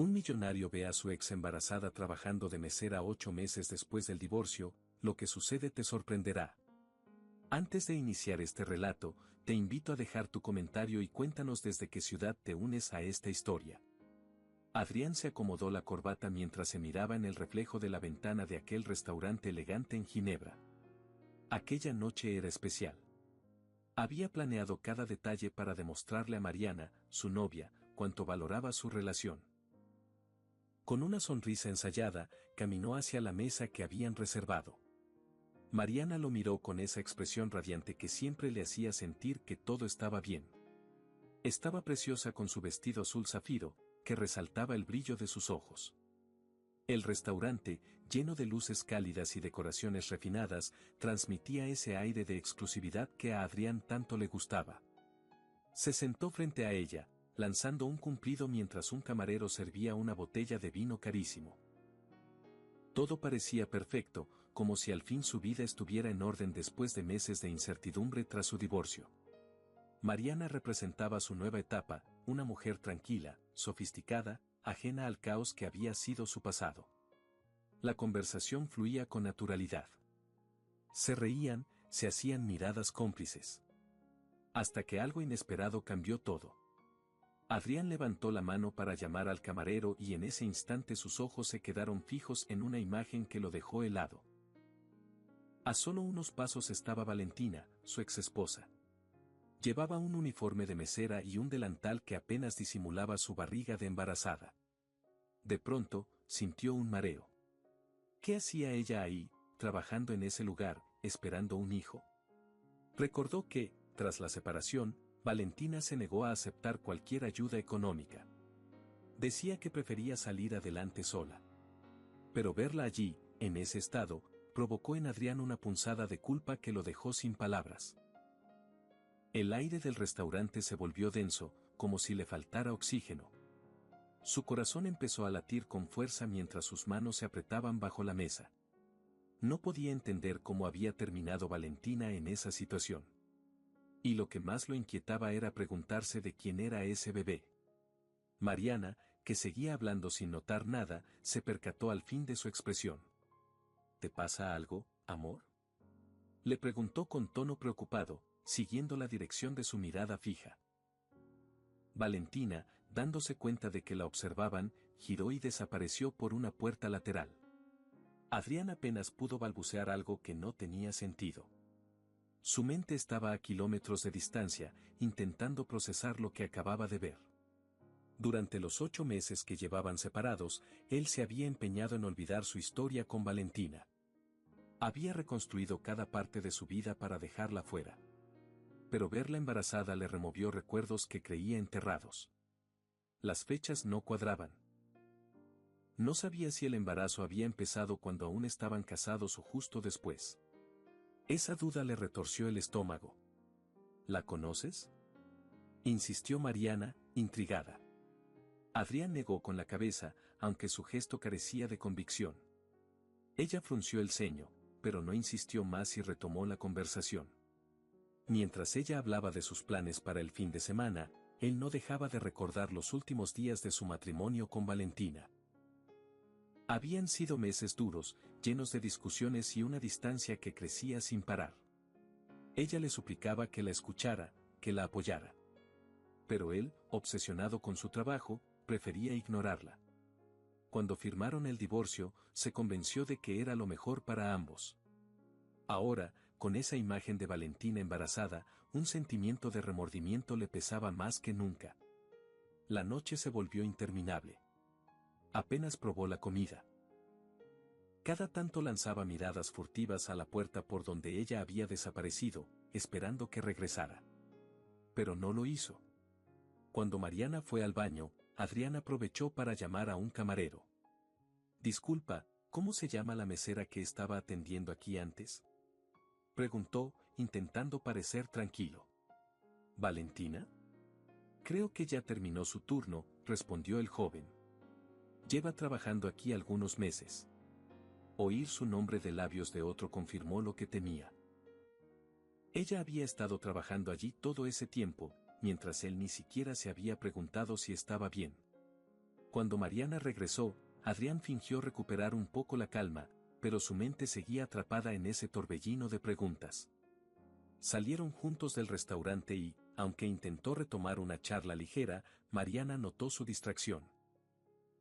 Un millonario ve a su ex embarazada trabajando de mesera 8 meses después del divorcio. Lo que sucede te sorprenderá. Antes de iniciar este relato, te invito a dejar tu comentario y cuéntanos desde qué ciudad te unes a esta historia. Adrián se acomodó la corbata mientras se miraba en el reflejo de la ventana de aquel restaurante elegante en Ginebra. Aquella noche era especial. Había planeado cada detalle para demostrarle a Mariana, su novia, cuánto valoraba su relación. Con una sonrisa ensayada, caminó hacia la mesa que habían reservado. Mariana lo miró con esa expresión radiante que siempre le hacía sentir que todo estaba bien. Estaba preciosa con su vestido azul zafiro, que resaltaba el brillo de sus ojos. El restaurante, lleno de luces cálidas y decoraciones refinadas, transmitía ese aire de exclusividad que a Adrián tanto le gustaba. Se sentó frente a ella, lanzando un cumplido mientras un camarero servía una botella de vino carísimo. Todo parecía perfecto, como si al fin su vida estuviera en orden después de meses de incertidumbre tras su divorcio. Mariana representaba su nueva etapa, una mujer tranquila, sofisticada, ajena al caos que había sido su pasado. La conversación fluía con naturalidad. Se reían, se hacían miradas cómplices. Hasta que algo inesperado cambió todo. Adrián levantó la mano para llamar al camarero y en ese instante sus ojos se quedaron fijos en una imagen que lo dejó helado. A solo unos pasos estaba Valentina, su exesposa. Llevaba un uniforme de mesera y un delantal que apenas disimulaba su barriga de embarazada. De pronto, sintió un mareo. ¿Qué hacía ella ahí, trabajando en ese lugar, esperando un hijo? Recordó que, tras la separación, Valentina se negó a aceptar cualquier ayuda económica. Decía que prefería salir adelante sola. Pero verla allí, en ese estado, provocó en Adrián una punzada de culpa que lo dejó sin palabras. El aire del restaurante se volvió denso, como si le faltara oxígeno. Su corazón empezó a latir con fuerza mientras sus manos se apretaban bajo la mesa. No podía entender cómo había terminado Valentina en esa situación. Y lo que más lo inquietaba era preguntarse de quién era ese bebé. Mariana, que seguía hablando sin notar nada, se percató al fin de su expresión. ¿Te pasa algo, amor?, le preguntó con tono preocupado, siguiendo la dirección de su mirada fija. Valentina, dándose cuenta de que la observaban, giró y desapareció por una puerta lateral. Adrián apenas pudo balbucear algo que no tenía sentido. Su mente estaba a kilómetros de distancia, intentando procesar lo que acababa de ver. Durante los 8 meses que llevaban separados, él se había empeñado en olvidar su historia con Valentina. Había reconstruido cada parte de su vida para dejarla fuera. Pero verla embarazada le removió recuerdos que creía enterrados. Las fechas no cuadraban. No sabía si el embarazo había empezado cuando aún estaban casados o justo después. Esa duda le retorció el estómago. ¿La conoces?, insistió Mariana, intrigada. Adrián negó con la cabeza, aunque su gesto carecía de convicción. Ella frunció el ceño, pero no insistió más y retomó la conversación. Mientras ella hablaba de sus planes para el fin de semana, él no dejaba de recordar los últimos días de su matrimonio con Valentina. Habían sido meses duros, llenos de discusiones y una distancia que crecía sin parar. Ella le suplicaba que la escuchara, que la apoyara. Pero él, obsesionado con su trabajo, prefería ignorarla. Cuando firmaron el divorcio, se convenció de que era lo mejor para ambos. Ahora, con esa imagen de Valentina embarazada, un sentimiento de remordimiento le pesaba más que nunca. La noche se volvió interminable. Apenas probó la comida. Cada tanto lanzaba miradas furtivas a la puerta por donde ella había desaparecido, esperando que regresara. Pero no lo hizo. Cuando Mariana fue al baño, Adrián aprovechó para llamar a un camarero. Disculpa, ¿cómo se llama la mesera que estaba atendiendo aquí antes?, preguntó, intentando parecer tranquilo. ¿Valentina? Creo que ya terminó su turno, respondió el joven. Lleva trabajando aquí algunos meses. Oír su nombre de labios de otro confirmó lo que temía. Ella había estado trabajando allí todo ese tiempo, mientras él ni siquiera se había preguntado si estaba bien. Cuando Mariana regresó, Adrián fingió recuperar un poco la calma, pero su mente seguía atrapada en ese torbellino de preguntas. Salieron juntos del restaurante y, aunque intentó retomar una charla ligera, Mariana notó su distracción.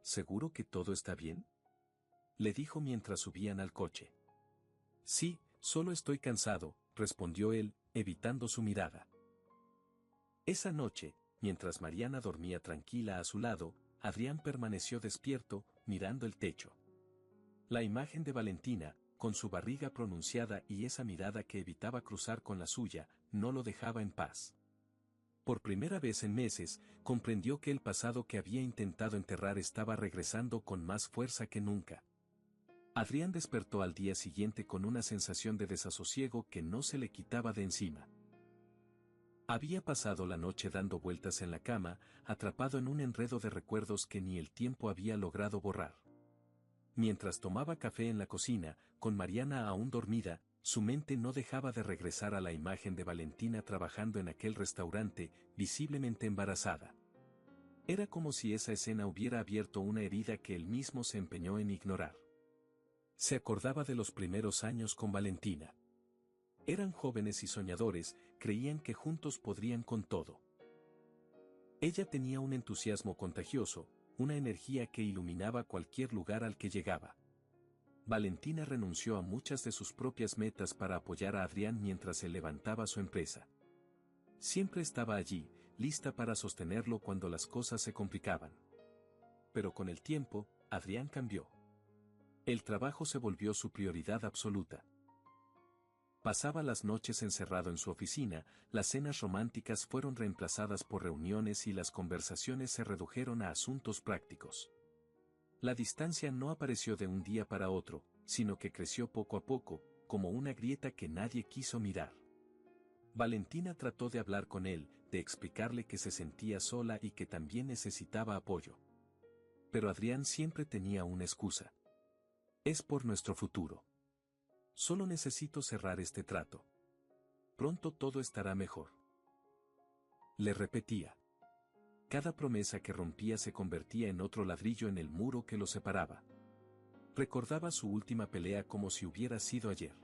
¿Seguro que todo está bien?, le dijo mientras subían al coche. Sí, solo estoy cansado, respondió él, evitando su mirada. Esa noche, mientras Mariana dormía tranquila a su lado, Adrián permaneció despierto, mirando el techo. La imagen de Valentina, con su barriga pronunciada y esa mirada que evitaba cruzar con la suya, no lo dejaba en paz. Por primera vez en meses, comprendió que el pasado que había intentado enterrar estaba regresando con más fuerza que nunca. Adrián despertó al día siguiente con una sensación de desasosiego que no se le quitaba de encima. Había pasado la noche dando vueltas en la cama, atrapado en un enredo de recuerdos que ni el tiempo había logrado borrar. Mientras tomaba café en la cocina, con Mariana aún dormida, su mente no dejaba de regresar a la imagen de Valentina trabajando en aquel restaurante, visiblemente embarazada. Era como si esa escena hubiera abierto una herida que él mismo se empeñó en ignorar. Se acordaba de los primeros años con Valentina. Eran jóvenes y soñadores, creían que juntos podrían con todo. Ella tenía un entusiasmo contagioso, una energía que iluminaba cualquier lugar al que llegaba. Valentina renunció a muchas de sus propias metas para apoyar a Adrián mientras él levantaba su empresa. Siempre estaba allí, lista para sostenerlo cuando las cosas se complicaban. Pero con el tiempo, Adrián cambió. El trabajo se volvió su prioridad absoluta. Pasaba las noches encerrado en su oficina, las cenas románticas fueron reemplazadas por reuniones y las conversaciones se redujeron a asuntos prácticos. La distancia no apareció de un día para otro, sino que creció poco a poco, como una grieta que nadie quiso mirar. Valentina trató de hablar con él, de explicarle que se sentía sola y que también necesitaba apoyo. Pero Adrián siempre tenía una excusa. Es por nuestro futuro. Solo necesito cerrar este trato. Pronto todo estará mejor. Le repetía. Cada promesa que rompía se convertía en otro ladrillo en el muro que lo separaba. Recordaba su última pelea como si hubiera sido ayer.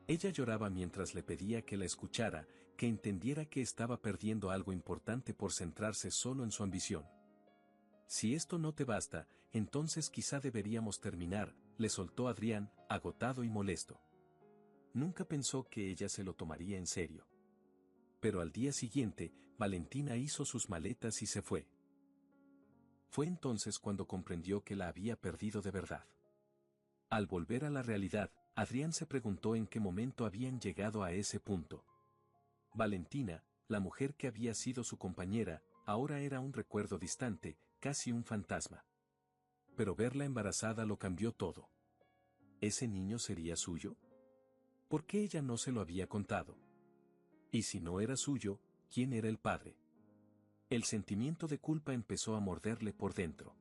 Ella lloraba mientras le pedía que la escuchara, que entendiera que estaba perdiendo algo importante por centrarse solo en su ambición. Si esto no te basta, entonces quizá deberíamos terminar, le soltó Adrián, agotado y molesto. Nunca pensó que ella se lo tomaría en serio. Pero al día siguiente, Valentina hizo sus maletas y se fue. Fue entonces cuando comprendió que la había perdido de verdad. Al volver a la realidad, Adrián se preguntó en qué momento habían llegado a ese punto. Valentina, la mujer que había sido su compañera, ahora era un recuerdo distante, casi un fantasma. Pero verla embarazada lo cambió todo. ¿Ese niño sería suyo? ¿Por qué ella no se lo había contado? Y si no era suyo, ¿quién era el padre? El sentimiento de culpa empezó a morderle por dentro.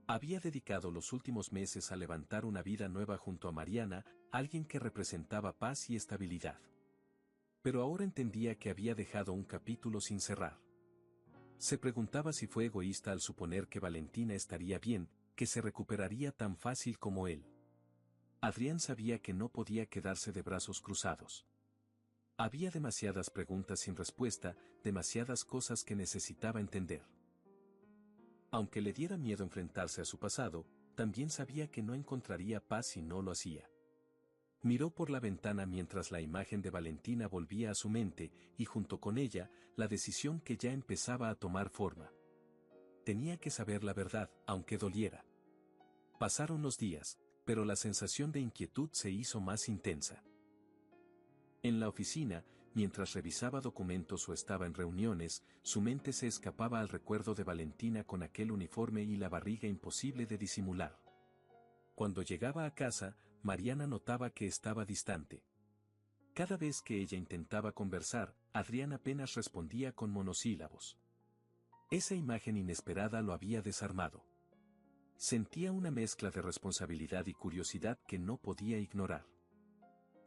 Había dedicado los últimos meses a levantar una vida nueva junto a Mariana, alguien que representaba paz y estabilidad. Pero ahora entendía que había dejado un capítulo sin cerrar. Se preguntaba si fue egoísta al suponer que Valentina estaría bien, que se recuperaría tan fácil como él. Adrián sabía que no podía quedarse de brazos cruzados. Había demasiadas preguntas sin respuesta, demasiadas cosas que necesitaba entender. Aunque le diera miedo enfrentarse a su pasado, también sabía que no encontraría paz si no lo hacía. Miró por la ventana mientras la imagen de Valentina volvía a su mente, y junto con ella, la decisión que ya empezaba a tomar forma. Tenía que saber la verdad, aunque doliera. Pasaron los días, pero la sensación de inquietud se hizo más intensa. En la oficina, mientras revisaba documentos o estaba en reuniones, su mente se escapaba al recuerdo de Valentina con aquel uniforme y la barriga imposible de disimular. Cuando llegaba a casa, Mariana notaba que estaba distante. Cada vez que ella intentaba conversar, Adrián apenas respondía con monosílabos. Esa imagen inesperada lo había desarmado. Sentía una mezcla de responsabilidad y curiosidad que no podía ignorar.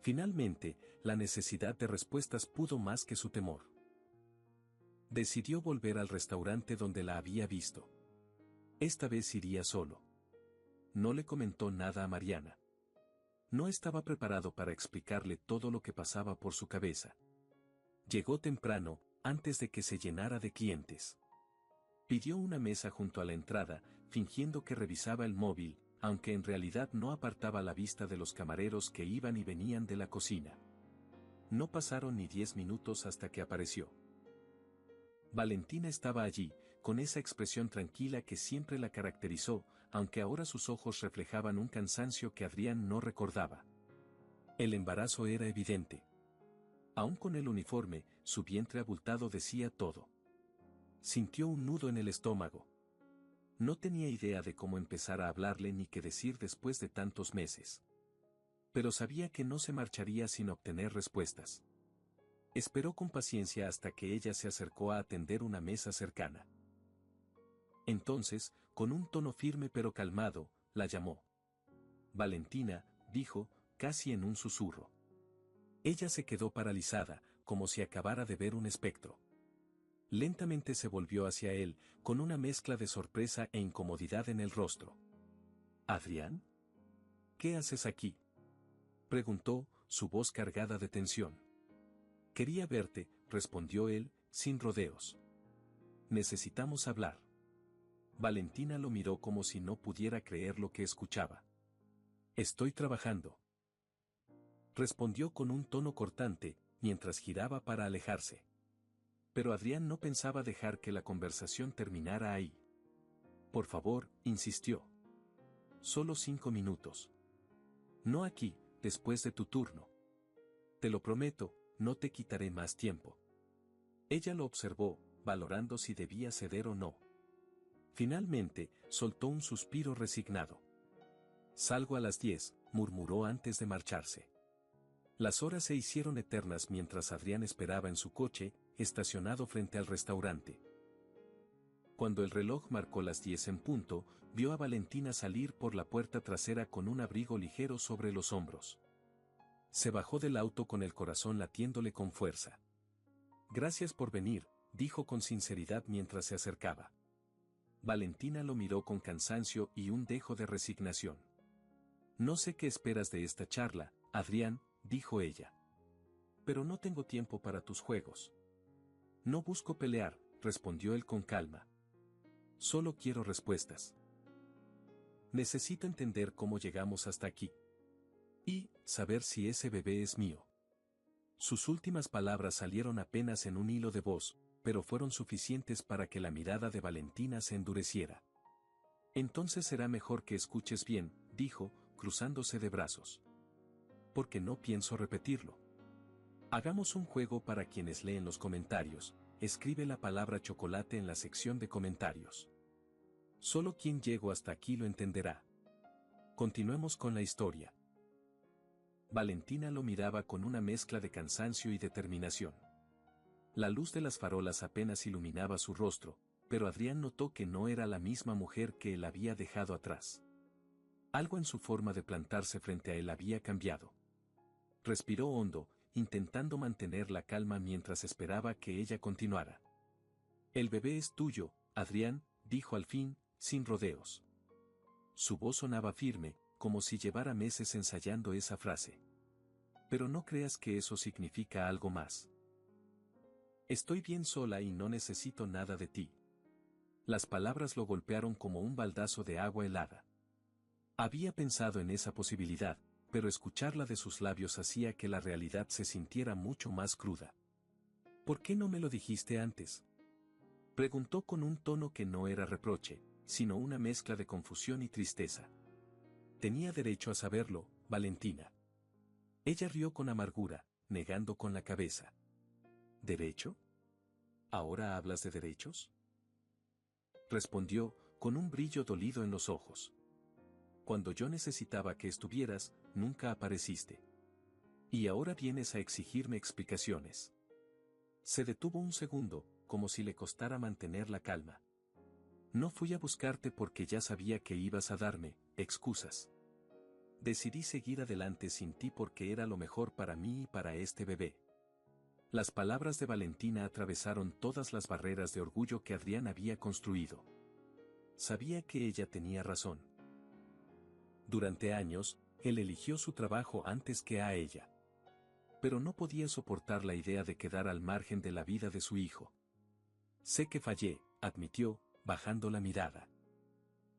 Finalmente, la necesidad de respuestas pudo más que su temor. Decidió volver al restaurante donde la había visto. Esta vez iría solo. No le comentó nada a Mariana. No estaba preparado para explicarle todo lo que pasaba por su cabeza. Llegó temprano, antes de que se llenara de clientes. Pidió una mesa junto a la entrada, fingiendo que revisaba el móvil, aunque en realidad no apartaba la vista de los camareros que iban y venían de la cocina. No pasaron ni 10 minutos hasta que apareció. Valentina estaba allí, con esa expresión tranquila que siempre la caracterizó, aunque ahora sus ojos reflejaban un cansancio que Adrián no recordaba. El embarazo era evidente. Aún con el uniforme, su vientre abultado decía todo. Sintió un nudo en el estómago. No tenía idea de cómo empezar a hablarle ni qué decir después de tantos meses. Pero sabía que no se marcharía sin obtener respuestas. Esperó con paciencia hasta que ella se acercó a atender una mesa cercana. Entonces, con un tono firme pero calmado, la llamó. Valentina, dijo, casi en un susurro. Ella se quedó paralizada, como si acabara de ver un espectro. Lentamente se volvió hacia él, con una mezcla de sorpresa e incomodidad en el rostro. ¿Adrián? ¿Qué haces aquí?, preguntó, su voz cargada de tensión. Quería verte, respondió él, sin rodeos. Necesitamos hablar. Valentina lo miró como si no pudiera creer lo que escuchaba. Estoy trabajando, respondió con un tono cortante, mientras giraba para alejarse. Pero Adrián no pensaba dejar que la conversación terminara ahí. Por favor, insistió. Solo 5 minutos. No aquí, después de tu turno. Te lo prometo, no te quitaré más tiempo. Ella lo observó, valorando si debía ceder o no. Finalmente, soltó un suspiro resignado. Salgo a las 10, murmuró antes de marcharse. Las horas se hicieron eternas mientras Adrián esperaba en su coche, estacionado frente al restaurante. Cuando el reloj marcó las 10 en punto, vio a Valentina salir por la puerta trasera con un abrigo ligero sobre los hombros. Se bajó del auto con el corazón latiéndole con fuerza. Gracias por venir, dijo con sinceridad mientras se acercaba. Valentina lo miró con cansancio y un dejo de resignación. No sé qué esperas de esta charla, Adrián, dijo ella. Pero no tengo tiempo para tus juegos. No busco pelear, respondió él con calma. Solo quiero respuestas. Necesito entender cómo llegamos hasta aquí. Y, saber si ese bebé es mío. Sus últimas palabras salieron apenas en un hilo de voz, pero fueron suficientes para que la mirada de Valentina se endureciera. Entonces será mejor que escuches bien, dijo, cruzándose de brazos. Porque no pienso repetirlo. Hagamos un juego para quienes leen los comentarios, escribe la palabra chocolate en la sección de comentarios. Solo quien llegó hasta aquí lo entenderá. Continuemos con la historia. Valentina lo miraba con una mezcla de cansancio y determinación. La luz de las farolas apenas iluminaba su rostro, pero Adrián notó que no era la misma mujer que él había dejado atrás. Algo en su forma de plantarse frente a él había cambiado. Respiró hondo, intentando mantener la calma mientras esperaba que ella continuara. El bebé es tuyo, Adrián, dijo al fin, sin rodeos. Su voz sonaba firme, como si llevara meses ensayando esa frase. Pero no creas que eso significa algo más. Estoy bien sola y no necesito nada de ti. Las palabras lo golpearon como un baldazo de agua helada. Había pensado en esa posibilidad, pero escucharla de sus labios hacía que la realidad se sintiera mucho más cruda. ¿Por qué no me lo dijiste antes?, preguntó con un tono que no era reproche, sino una mezcla de confusión y tristeza. Tenía derecho a saberlo, Valentina. Ella rió con amargura, negando con la cabeza. ¿Derecho? ¿Ahora hablas de derechos?, respondió, con un brillo dolido en los ojos. Cuando yo necesitaba que estuvieras, nunca apareciste. Y ahora vienes a exigirme explicaciones. Se detuvo un segundo, como si le costara mantener la calma. No fui a buscarte porque ya sabía que ibas a darme excusas. Decidí seguir adelante sin ti porque era lo mejor para mí y para este bebé. Las palabras de Valentina atravesaron todas las barreras de orgullo que Adrián había construido. Sabía que ella tenía razón. Durante años, él eligió su trabajo antes que a ella. Pero no podía soportar la idea de quedar al margen de la vida de su hijo. Sé que fallé, admitió, bajando la mirada.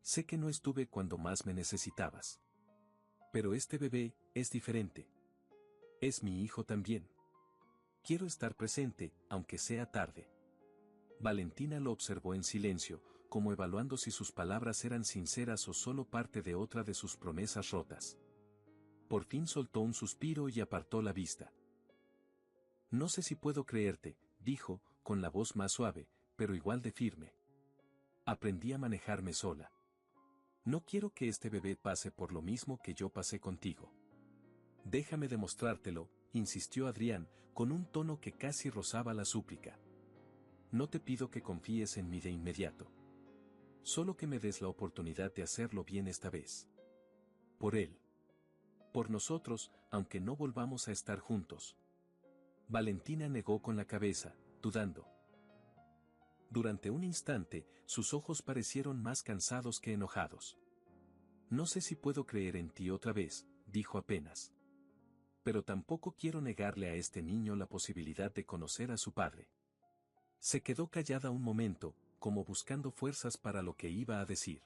Sé que no estuve cuando más me necesitabas. Pero este bebé es diferente. Es mi hijo también. Quiero estar presente, aunque sea tarde. Valentina lo observó en silencio, como evaluando si sus palabras eran sinceras o solo parte de otra de sus promesas rotas. Por fin soltó un suspiro y apartó la vista. No sé si puedo creerte, dijo, con la voz más suave, pero igual de firme. Aprendí a manejarme sola. No quiero que este bebé pase por lo mismo que yo pasé contigo. Déjame demostrártelo, insistió Adrián, con un tono que casi rozaba la súplica. No te pido que confíes en mí de inmediato. Solo que me des la oportunidad de hacerlo bien esta vez. Por él. Por nosotros, aunque no volvamos a estar juntos. Valentina negó con la cabeza, dudando. Durante un instante, sus ojos parecieron más cansados que enojados. No sé si puedo creer en ti otra vez, dijo apenas. Pero tampoco quiero negarle a este niño la posibilidad de conocer a su padre. Se quedó callada un momento, como buscando fuerzas para lo que iba a decir.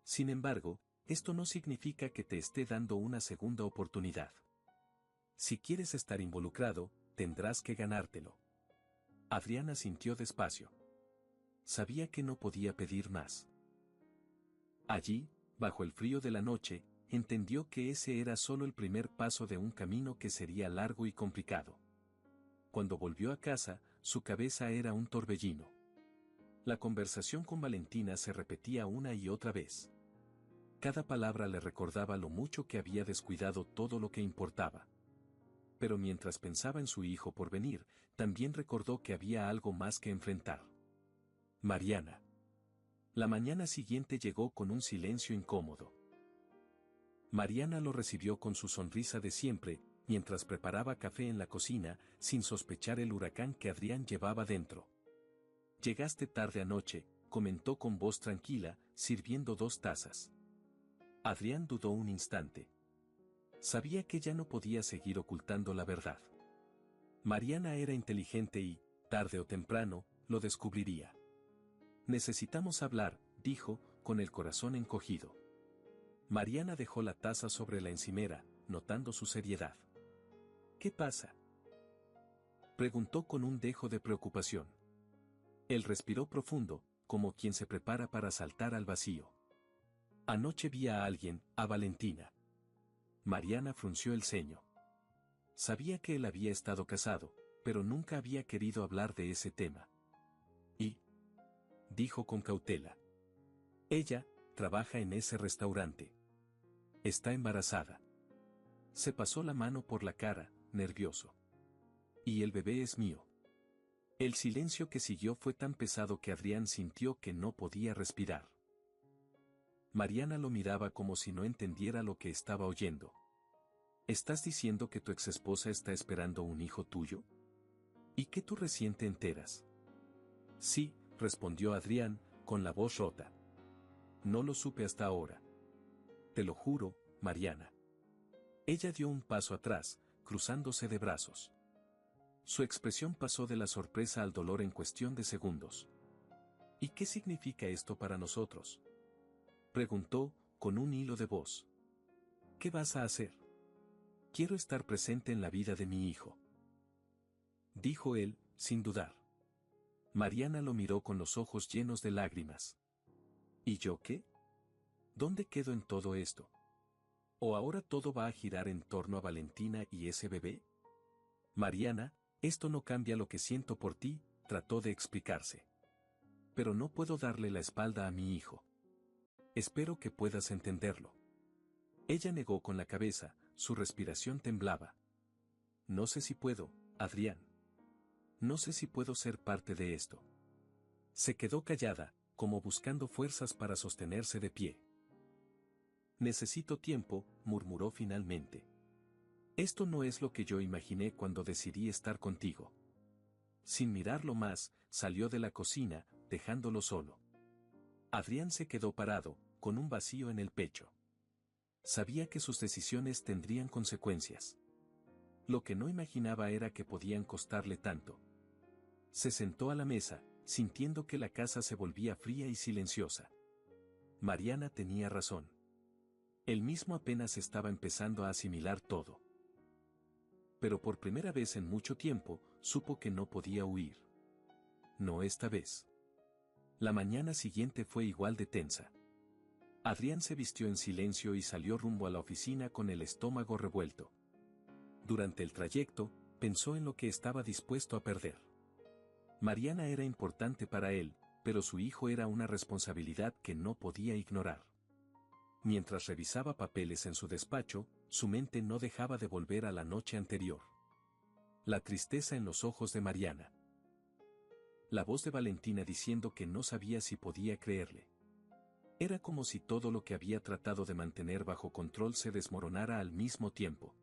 Sin embargo, esto no significa que te esté dando una segunda oportunidad. Si quieres estar involucrado, tendrás que ganártelo. Adriana sintió despacio. Sabía que no podía pedir más. Allí, bajo el frío de la noche, entendió que ese era solo el primer paso de un camino que sería largo y complicado. Cuando volvió a casa, su cabeza era un torbellino. La conversación con Valentina se repetía una y otra vez. Cada palabra le recordaba lo mucho que había descuidado todo lo que importaba. Pero mientras pensaba en su hijo por venir, también recordó que había algo más que enfrentar. Mariana. La mañana siguiente llegó con un silencio incómodo. Mariana lo recibió con su sonrisa de siempre, mientras preparaba café en la cocina, sin sospechar el huracán que Adrián llevaba dentro. Llegaste tarde anoche, comentó con voz tranquila, sirviendo 2 tazas. Adrián dudó un instante. Sabía que ya no podía seguir ocultando la verdad. Mariana era inteligente y, tarde o temprano, lo descubriría. Necesitamos hablar, dijo, con el corazón encogido. Mariana dejó la taza sobre la encimera, notando su seriedad. ¿Qué pasa?, preguntó con un dejo de preocupación. Él respiró profundo, como quien se prepara para saltar al vacío. Anoche vi a alguien, a Valentina. Mariana frunció el ceño. Sabía que él había estado casado, pero nunca había querido hablar de ese tema. Y, dijo con cautela. Ella, trabaja en ese restaurante. Está embarazada. Se pasó la mano por la cara, nervioso. Y el bebé es mío. El silencio que siguió fue tan pesado que Adrián sintió que no podía respirar. Mariana lo miraba como si no entendiera lo que estaba oyendo. ¿Estás diciendo que tu exesposa está esperando un hijo tuyo? ¿Y que tú recién te enteras? Sí, respondió Adrián, con la voz rota. No lo supe hasta ahora. Te lo juro, Mariana. Ella dio un paso atrás, cruzándose de brazos. Su expresión pasó de la sorpresa al dolor en cuestión de segundos. ¿Y qué significa esto para nosotros?, preguntó, con un hilo de voz. ¿Qué vas a hacer? Quiero estar presente en la vida de mi hijo, dijo él, sin dudar. Mariana lo miró con los ojos llenos de lágrimas. ¿Y yo qué? ¿Dónde quedo en todo esto? ¿O ahora todo va a girar en torno a Valentina y ese bebé? Mariana, esto no cambia lo que siento por ti, trató de explicarse. Pero no puedo darle la espalda a mi hijo. Espero que puedas entenderlo. Ella negó con la cabeza, su respiración temblaba. No sé si puedo, Adrián. No sé si puedo ser parte de esto. Se quedó callada, como buscando fuerzas para sostenerse de pie. Necesito tiempo, murmuró finalmente. Esto no es lo que yo imaginé cuando decidí estar contigo. Sin mirarlo más, salió de la cocina, dejándolo solo. Adrián se quedó parado, con un vacío en el pecho. Sabía que sus decisiones tendrían consecuencias. Lo que no imaginaba era que podían costarle tanto. Se sentó a la mesa, sintiendo que la casa se volvía fría y silenciosa. Mariana tenía razón. Él mismo apenas estaba empezando a asimilar todo. Pero por primera vez en mucho tiempo, supo que no podía huir. No esta vez. La mañana siguiente fue igual de tensa. Adrián se vistió en silencio y salió rumbo a la oficina con el estómago revuelto. Durante el trayecto, pensó en lo que estaba dispuesto a perder. Mariana era importante para él, pero su hijo era una responsabilidad que no podía ignorar. Mientras revisaba papeles en su despacho, su mente no dejaba de volver a la noche anterior. La tristeza en los ojos de Mariana. La voz de Valentina diciendo que no sabía si podía creerle. Era como si todo lo que había tratado de mantener bajo control se desmoronara al mismo tiempo.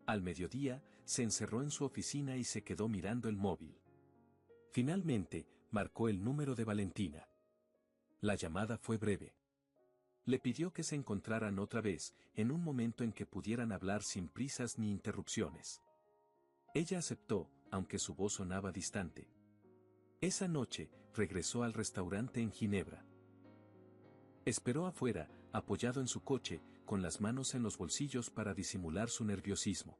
Al mediodía, se encerró en su oficina y se quedó mirando el móvil. Finalmente, marcó el número de Valentina. La llamada fue breve. Le pidió que se encontraran otra vez, en un momento en que pudieran hablar sin prisas ni interrupciones. Ella aceptó, aunque su voz sonaba distante. Esa noche, regresó al restaurante en Ginebra. Esperó afuera, apoyado en su coche, con las manos en los bolsillos para disimular su nerviosismo.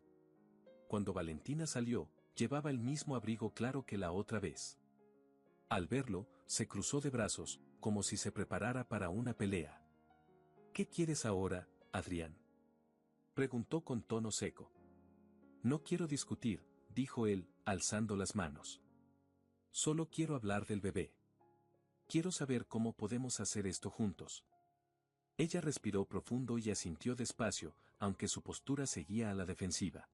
Cuando Valentina salió, llevaba el mismo abrigo claro que la otra vez. Al verlo, se cruzó de brazos, como si se preparara para una pelea. ¿Qué quieres ahora, Adrián?, preguntó con tono seco. No quiero discutir, dijo él, alzando las manos. Solo quiero hablar del bebé. Quiero saber cómo podemos hacer esto juntos. Ella respiró profundo y asintió despacio, aunque su postura seguía a la defensiva.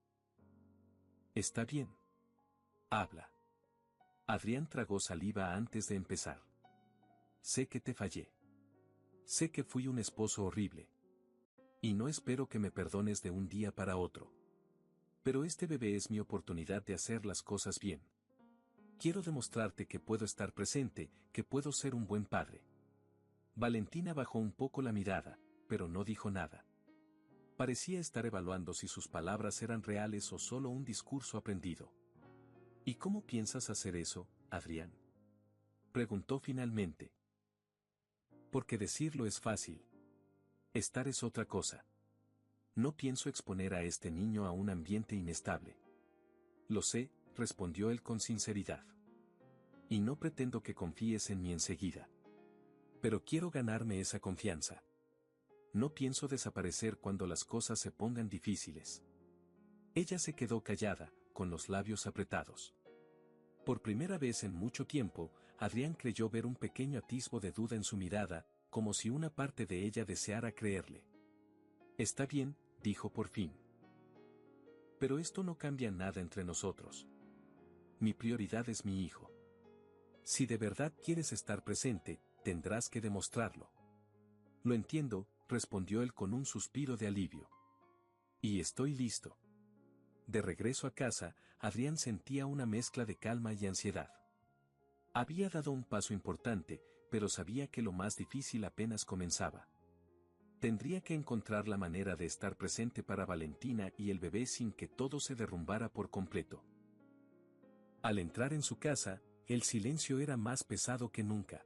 Está bien. Habla. Adrián tragó saliva antes de empezar. Sé que te fallé. Sé que fui un esposo horrible. Y no espero que me perdones de un día para otro. Pero este bebé es mi oportunidad de hacer las cosas bien. Quiero demostrarte que puedo estar presente, que puedo ser un buen padre. Valentina bajó un poco la mirada, pero no dijo nada. Parecía estar evaluando si sus palabras eran reales o solo un discurso aprendido. ¿Y cómo piensas hacer eso, Adrián?, preguntó finalmente. Porque decirlo es fácil. Estar es otra cosa. No pienso exponer a este niño a un ambiente inestable. Lo sé, respondió él con sinceridad. Y no pretendo que confíes en mí enseguida. Pero quiero ganarme esa confianza. No pienso desaparecer cuando las cosas se pongan difíciles. Ella se quedó callada, con los labios apretados. Por primera vez en mucho tiempo, Adrián creyó ver un pequeño atisbo de duda en su mirada, como si una parte de ella deseara creerle. Está bien, dijo por fin. Pero esto no cambia nada entre nosotros. Mi prioridad es mi hijo. Si de verdad quieres estar presente, tendrás que demostrarlo. Lo entiendo, respondió él con un suspiro de alivio. Y estoy listo. De regreso a casa, Adrián sentía una mezcla de calma y ansiedad. Había dado un paso importante, pero sabía que lo más difícil apenas comenzaba. Tendría que encontrar la manera de estar presente para Valentina y el bebé sin que todo se derrumbara por completo. Al entrar en su casa, el silencio era más pesado que nunca.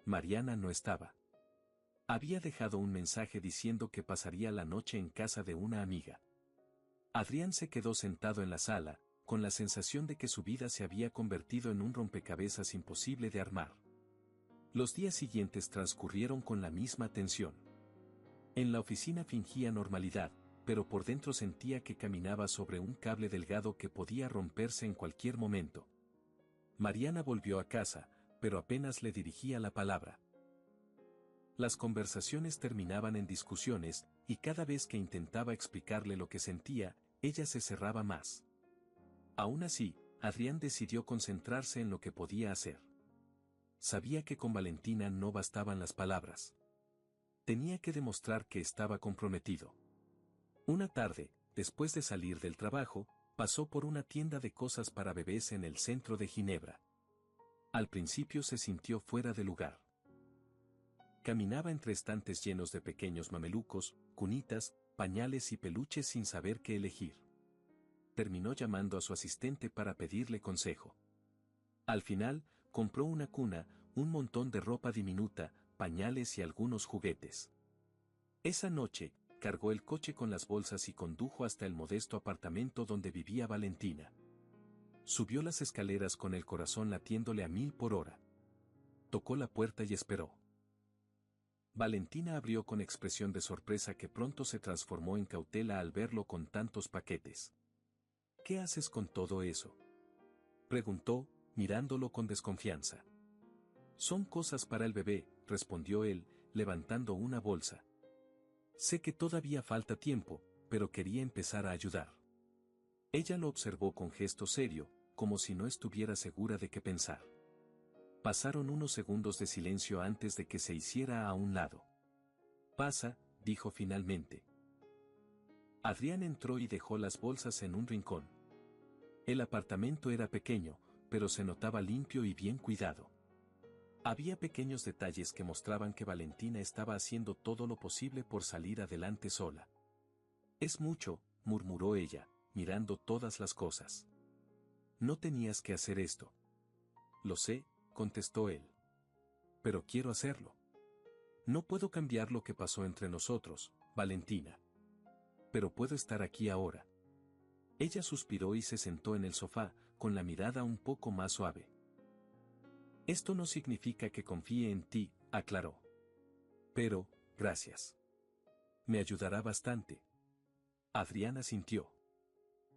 Mariana no estaba. Había dejado un mensaje diciendo que pasaría la noche en casa de una amiga. Adrián se quedó sentado en la sala, con la sensación de que su vida se había convertido en un rompecabezas imposible de armar. Los días siguientes transcurrieron con la misma tensión. En la oficina fingía normalidad, pero por dentro sentía que caminaba sobre un cable delgado que podía romperse en cualquier momento. Mariana volvió a casa, pero apenas le dirigía la palabra. Las conversaciones terminaban en discusiones, y cada vez que intentaba explicarle lo que sentía, ella se cerraba más. Aún así, Adrián decidió concentrarse en lo que podía hacer. Sabía que con Valentina no bastaban las palabras. Tenía que demostrar que estaba comprometido. Una tarde, después de salir del trabajo, pasó por una tienda de cosas para bebés en el centro de Ginebra. Al principio se sintió fuera de lugar. Caminaba entre estantes llenos de pequeños mamelucos, cunitas, pañales y peluches sin saber qué elegir. Terminó llamando a su asistente para pedirle consejo. Al final, compró una cuna, un montón de ropa diminuta, pañales y algunos juguetes. Esa noche, cargó el coche con las bolsas y condujo hasta el modesto apartamento donde vivía Valentina. Subió las escaleras con el corazón latiéndole a 1000 por hora. Tocó la puerta y esperó. Valentina abrió con expresión de sorpresa que pronto se transformó en cautela al verlo con tantos paquetes. ¿Qué haces con todo eso?, preguntó, mirándolo con desconfianza. Son cosas para el bebé, respondió él, levantando una bolsa. Sé que todavía falta tiempo, pero quería empezar a ayudar. Ella lo observó con gesto serio, como si no estuviera segura de qué pensar. Pasaron unos segundos de silencio antes de que se hiciera a un lado. Pasa, dijo finalmente. Adrián entró y dejó las bolsas en un rincón. El apartamento era pequeño, pero se notaba limpio y bien cuidado. Había pequeños detalles que mostraban que Valentina estaba haciendo todo lo posible por salir adelante sola. Es mucho, murmuró ella, mirando todas las cosas. No tenías que hacer esto. Lo sé, contestó él. Pero quiero hacerlo. No puedo cambiar lo que pasó entre nosotros, Valentina. Pero puedo estar aquí ahora. Ella suspiró y se sentó en el sofá, con la mirada un poco más suave. Esto no significa que confíe en ti, aclaró. Pero, gracias. Me ayudará bastante. Adriana sintió.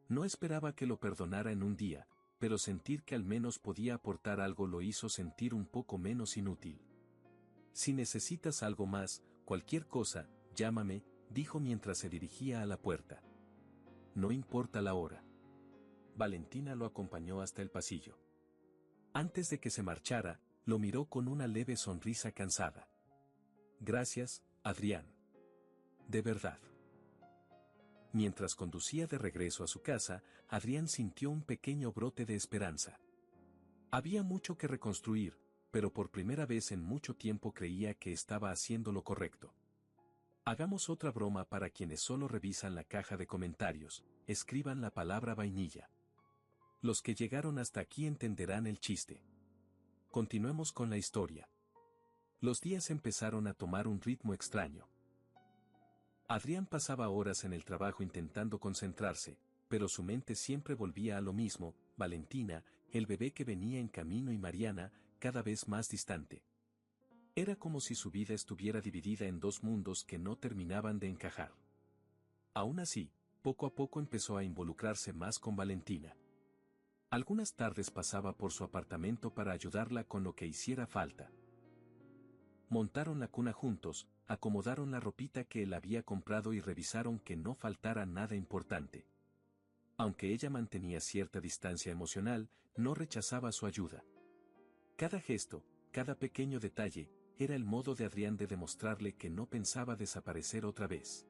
No esperaba que lo perdonara en un día, pero sentir que al menos podía aportar algo lo hizo sentir un poco menos inútil. Si necesitas algo más, cualquier cosa, llámame, dijo mientras se dirigía a la puerta. No importa la hora. Valentina lo acompañó hasta el pasillo. Antes de que se marchara, lo miró con una leve sonrisa cansada. Gracias, Adrián. De verdad. Mientras conducía de regreso a su casa, Adrián sintió un pequeño brote de esperanza. Había mucho que reconstruir, pero por primera vez en mucho tiempo creía que estaba haciendo lo correcto. Hagamos otra broma para quienes solo revisan la caja de comentarios, escriban la palabra vainilla. Los que llegaron hasta aquí entenderán el chiste. Continuemos con la historia. Los días empezaron a tomar un ritmo extraño. Adrián pasaba horas en el trabajo intentando concentrarse, pero su mente siempre volvía a lo mismo, Valentina, el bebé que venía en camino y Mariana, cada vez más distante. Era como si su vida estuviera dividida en dos mundos que no terminaban de encajar. Aún así, poco a poco empezó a involucrarse más con Valentina. Algunas tardes pasaba por su apartamento para ayudarla con lo que hiciera falta. Montaron la cuna juntos, acomodaron la ropita que él había comprado y revisaron que no faltara nada importante. Aunque ella mantenía cierta distancia emocional, no rechazaba su ayuda. Cada gesto, cada pequeño detalle, era el modo de Adrián de demostrarle que no pensaba desaparecer otra vez.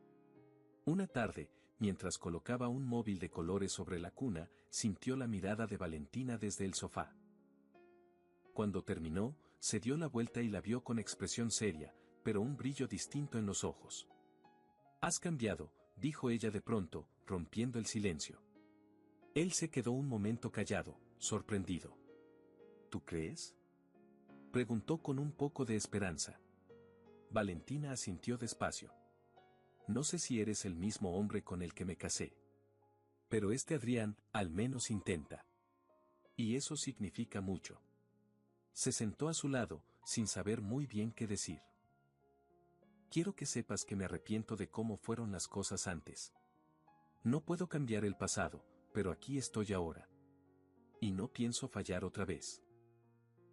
Una tarde, mientras colocaba un móvil de colores sobre la cuna, sintió la mirada de Valentina desde el sofá. Cuando terminó, se dio la vuelta y la vio con expresión seria, pero un brillo distinto en los ojos. «Has cambiado», dijo ella de pronto, rompiendo el silencio. Él se quedó un momento callado, sorprendido. «¿Tú crees?», preguntó con un poco de esperanza. Valentina asintió despacio. «No sé si eres el mismo hombre con el que me casé. Pero este Adrián, al menos intenta. Y eso significa mucho». Se sentó a su lado, sin saber muy bien qué decir. «Quiero que sepas que me arrepiento de cómo fueron las cosas antes. No puedo cambiar el pasado, pero aquí estoy ahora. Y no pienso fallar otra vez».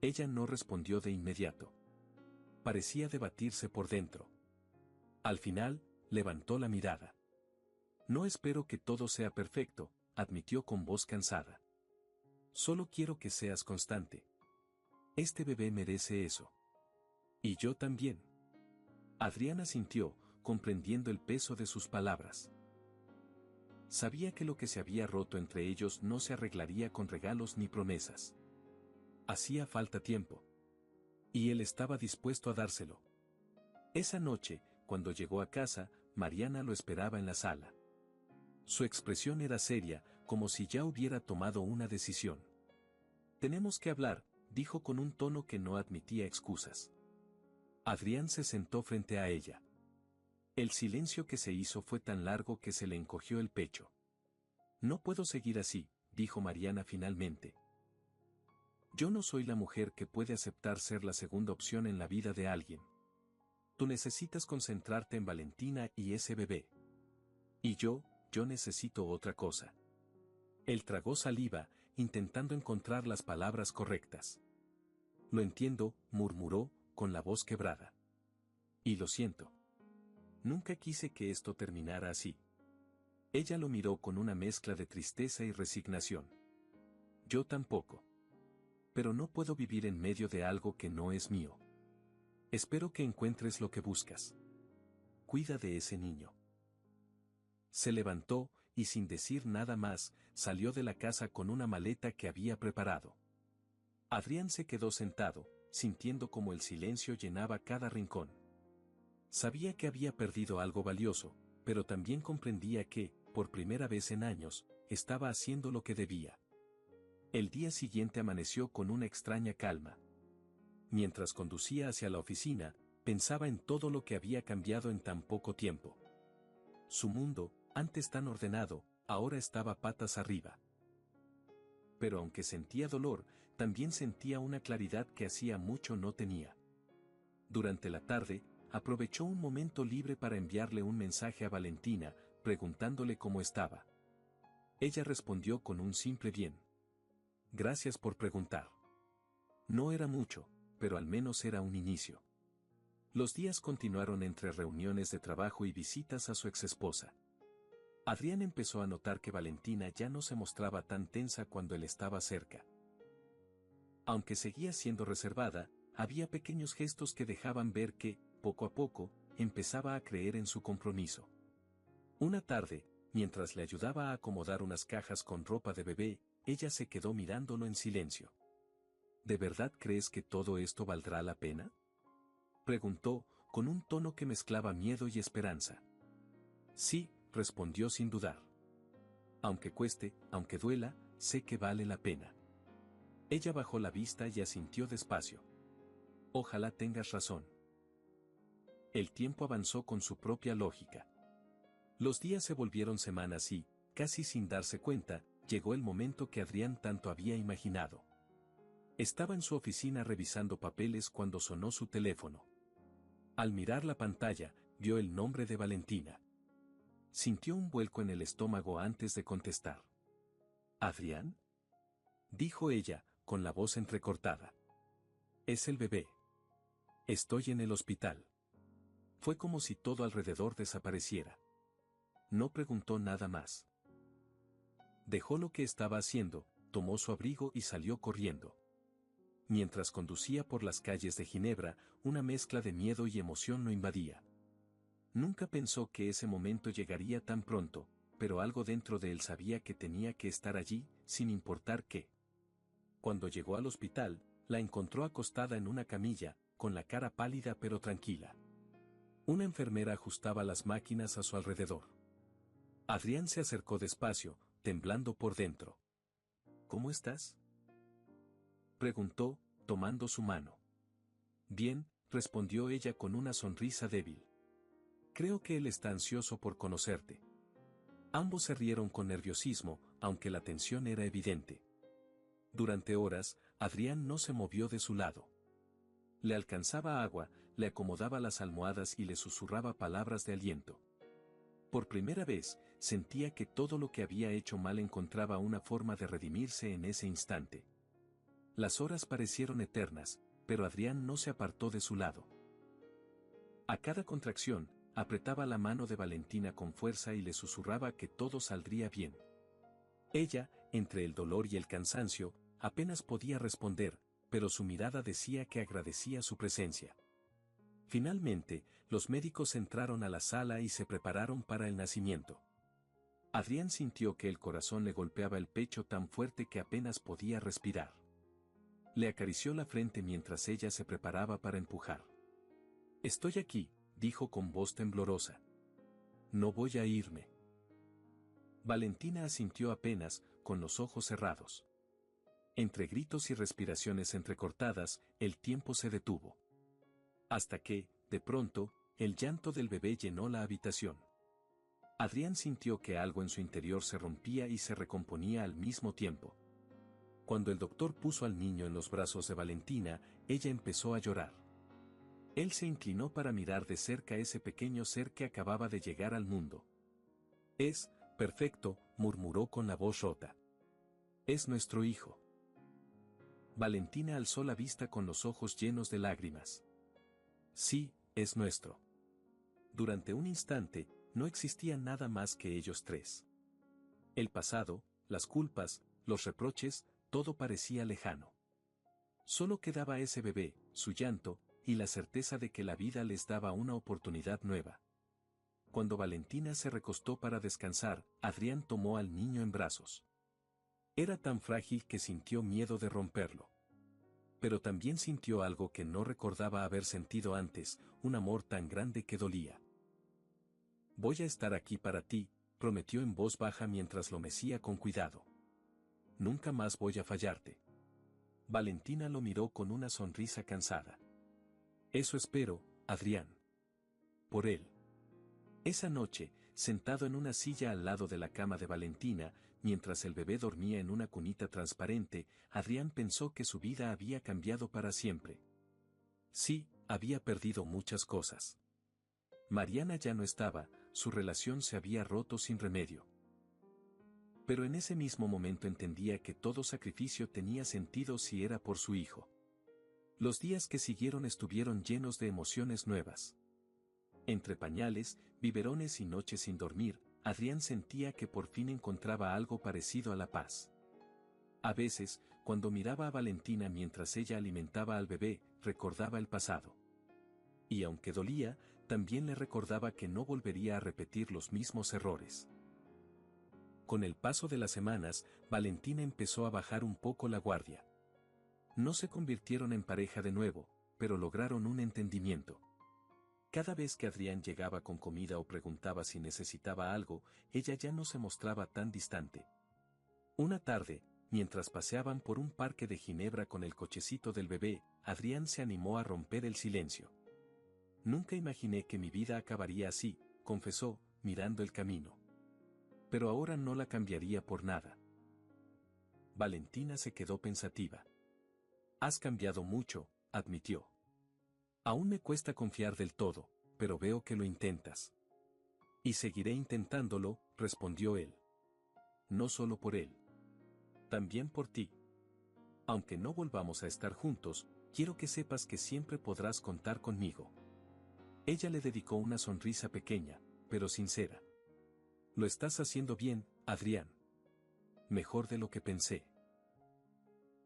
Ella no respondió de inmediato. Parecía debatirse por dentro. Al final, levantó la mirada. «No espero que todo sea perfecto», admitió con voz cansada. «Solo quiero que seas constante. Este bebé merece eso. Y yo también». Adriana sintió, comprendiendo el peso de sus palabras. Sabía que lo que se había roto entre ellos no se arreglaría con regalos ni promesas. Hacía falta tiempo. Y él estaba dispuesto a dárselo. Esa noche, cuando llegó a casa, Mariana lo esperaba en la sala. Su expresión era seria, como si ya hubiera tomado una decisión. Tenemos que hablar, dijo con un tono que no admitía excusas. Adrián se sentó frente a ella. El silencio que se hizo fue tan largo que se le encogió el pecho. No puedo seguir así, dijo Mariana finalmente. Yo no soy la mujer que puede aceptar ser la segunda opción en la vida de alguien. Tú necesitas concentrarte en Valentina y ese bebé. Y yo necesito otra cosa. Él tragó saliva, intentando encontrar las palabras correctas. Lo entiendo, murmuró, con la voz quebrada. Y lo siento. Nunca quise que esto terminara así. Ella lo miró con una mezcla de tristeza y resignación. Yo tampoco. Pero no puedo vivir en medio de algo que no es mío. Espero que encuentres lo que buscas. Cuida de ese niño. Se levantó, y sin decir nada más, salió de la casa con una maleta que había preparado. Adrián se quedó sentado, sintiendo como el silencio llenaba cada rincón. Sabía que había perdido algo valioso, pero también comprendía que, por primera vez en años, estaba haciendo lo que debía. El día siguiente amaneció con una extraña calma. Mientras conducía hacia la oficina, pensaba en todo lo que había cambiado en tan poco tiempo. Su mundo, antes tan ordenado, ahora estaba patas arriba. Pero aunque sentía dolor, también sentía una claridad que hacía mucho no tenía. Durante la tarde, aprovechó un momento libre para enviarle un mensaje a Valentina, preguntándole cómo estaba. Ella respondió con un simple bien. Gracias por preguntar. No era mucho, pero al menos era un inicio. Los días continuaron entre reuniones de trabajo y visitas a su exesposa. Adrián empezó a notar que Valentina ya no se mostraba tan tensa cuando él estaba cerca. Aunque seguía siendo reservada, había pequeños gestos que dejaban ver que, poco a poco, empezaba a creer en su compromiso. Una tarde, mientras le ayudaba a acomodar unas cajas con ropa de bebé, ella se quedó mirándolo en silencio. ¿De verdad crees que todo esto valdrá la pena?, preguntó, con un tono que mezclaba miedo y esperanza. Sí, respondió sin dudar. Aunque cueste, aunque duela, sé que vale la pena. Ella bajó la vista y asintió despacio. Ojalá tengas razón. El tiempo avanzó con su propia lógica. Los días se volvieron semanas y, casi sin darse cuenta, llegó el momento que Adrián tanto había imaginado. Estaba en su oficina revisando papeles cuando sonó su teléfono. Al mirar la pantalla, vio el nombre de Valentina. Sintió un vuelco en el estómago antes de contestar. ¿Adrián?, dijo ella, con la voz entrecortada. Es el bebé. Estoy en el hospital. Fue como si todo alrededor desapareciera. No preguntó nada más. Dejó lo que estaba haciendo, tomó su abrigo y salió corriendo. Mientras conducía por las calles de Ginebra, una mezcla de miedo y emoción lo invadía. Nunca pensó que ese momento llegaría tan pronto, pero algo dentro de él sabía que tenía que estar allí, sin importar qué. Cuando llegó al hospital, la encontró acostada en una camilla, con la cara pálida pero tranquila. Una enfermera ajustaba las máquinas a su alrededor. Adrián se acercó despacio, temblando por dentro. ¿Cómo estás?, preguntó, tomando su mano. Bien, respondió ella con una sonrisa débil. Creo que él está ansioso por conocerte. Ambos se rieron con nerviosismo, aunque la tensión era evidente. Durante horas, Adrián no se movió de su lado. Le alcanzaba agua, le acomodaba las almohadas y le susurraba palabras de aliento. Por primera vez, sentía que todo lo que había hecho mal encontraba una forma de redimirse en ese instante. Las horas parecieron eternas, pero Adrián no se apartó de su lado. A cada contracción, apretaba la mano de Valentina con fuerza y le susurraba que todo saldría bien. Ella, entre el dolor y el cansancio, apenas podía responder, pero su mirada decía que agradecía su presencia. Finalmente, los médicos entraron a la sala y se prepararon para el nacimiento. Adrián sintió que el corazón le golpeaba el pecho tan fuerte que apenas podía respirar. Le acarició la frente mientras ella se preparaba para empujar. Estoy aquí, dijo con voz temblorosa. No voy a irme. Valentina asintió apenas, con los ojos cerrados. Entre gritos y respiraciones entrecortadas, el tiempo se detuvo. Hasta que, de pronto, el llanto del bebé llenó la habitación. Adrián sintió que algo en su interior se rompía y se recomponía al mismo tiempo. Cuando el doctor puso al niño en los brazos de Valentina, ella empezó a llorar. Él se inclinó para mirar de cerca ese pequeño ser que acababa de llegar al mundo. Es perfecto, murmuró con la voz rota. Es nuestro hijo. Valentina alzó la vista con los ojos llenos de lágrimas. Sí, es nuestro. Durante un instante, no existía nada más que ellos tres. El pasado, las culpas, los reproches, todo parecía lejano. Solo quedaba ese bebé, su llanto, y la certeza de que la vida les daba una oportunidad nueva. Cuando Valentina se recostó para descansar, Adrián tomó al niño en brazos. Era tan frágil que sintió miedo de romperlo. Pero también sintió algo que no recordaba haber sentido antes, un amor tan grande que dolía. Voy a estar aquí para ti, prometió en voz baja mientras lo mecía con cuidado. Nunca más voy a fallarte. Valentina lo miró con una sonrisa cansada. Eso espero, Adrián. Por él. Esa noche, sentado en una silla al lado de la cama de Valentina, mientras el bebé dormía en una cunita transparente, Adrián pensó que su vida había cambiado para siempre. Sí, había perdido muchas cosas. Mariana ya no estaba, su relación se había roto sin remedio. Pero en ese mismo momento entendía que todo sacrificio tenía sentido si era por su hijo. Los días que siguieron estuvieron llenos de emociones nuevas. Entre pañales, biberones y noches sin dormir, Adrián sentía que por fin encontraba algo parecido a la paz. A veces, cuando miraba a Valentina mientras ella alimentaba al bebé, recordaba el pasado. Y aunque dolía, también le recordaba que no volvería a repetir los mismos errores. Con el paso de las semanas, Valentina empezó a bajar un poco la guardia. No se convirtieron en pareja de nuevo, pero lograron un entendimiento. Cada vez que Adrián llegaba con comida o preguntaba si necesitaba algo, ella ya no se mostraba tan distante. Una tarde, mientras paseaban por un parque de Ginebra con el cochecito del bebé, Adrián se animó a romper el silencio. Nunca imaginé que mi vida acabaría así, confesó, mirando el camino. Pero ahora no la cambiaría por nada. Valentina se quedó pensativa. Has cambiado mucho, admitió. Aún me cuesta confiar del todo, pero veo que lo intentas. Y seguiré intentándolo, respondió él. No solo por él. También por ti. Aunque no volvamos a estar juntos, quiero que sepas que siempre podrás contar conmigo. Ella le dedicó una sonrisa pequeña, pero sincera. Lo estás haciendo bien, Adrián. Mejor de lo que pensé.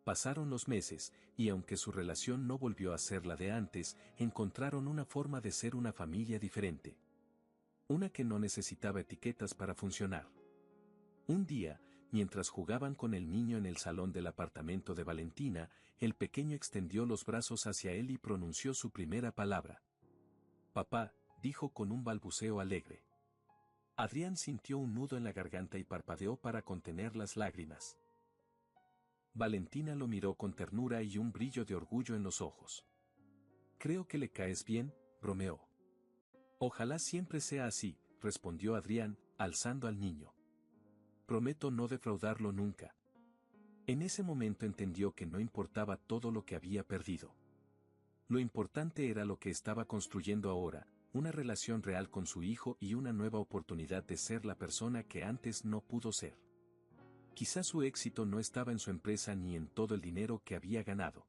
Pasaron los meses, y aunque su relación no volvió a ser la de antes, encontraron una forma de ser una familia diferente. Una que no necesitaba etiquetas para funcionar. Un día, mientras jugaban con el niño en el salón del apartamento de Valentina, el pequeño extendió los brazos hacia él y pronunció su primera palabra. Papá, dijo con un balbuceo alegre. Adrián sintió un nudo en la garganta y parpadeó para contener las lágrimas. Valentina lo miró con ternura y un brillo de orgullo en los ojos. Creo que le caes bien, bromeó. Ojalá siempre sea así, respondió Adrián, alzando al niño. Prometo no defraudarlo nunca. En ese momento entendió que no importaba todo lo que había perdido. Lo importante era lo que estaba construyendo ahora, una relación real con su hijo y una nueva oportunidad de ser la persona que antes no pudo ser. Quizás su éxito no estaba en su empresa ni en todo el dinero que había ganado,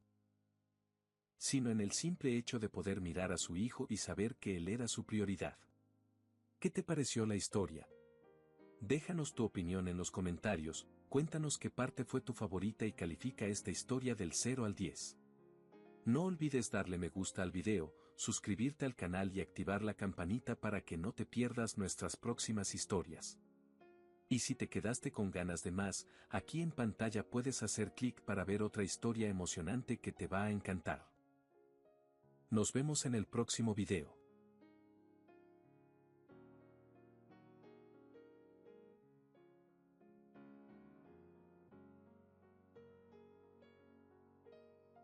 sino en el simple hecho de poder mirar a su hijo y saber que él era su prioridad. ¿Qué te pareció la historia? Déjanos tu opinión en los comentarios, cuéntanos qué parte fue tu favorita y califica esta historia del 0 al 10. No olvides darle me gusta al video, suscribirte al canal y activar la campanita para que no te pierdas nuestras próximas historias. Y si te quedaste con ganas de más, aquí en pantalla puedes hacer clic para ver otra historia emocionante que te va a encantar. Nos vemos en el próximo video.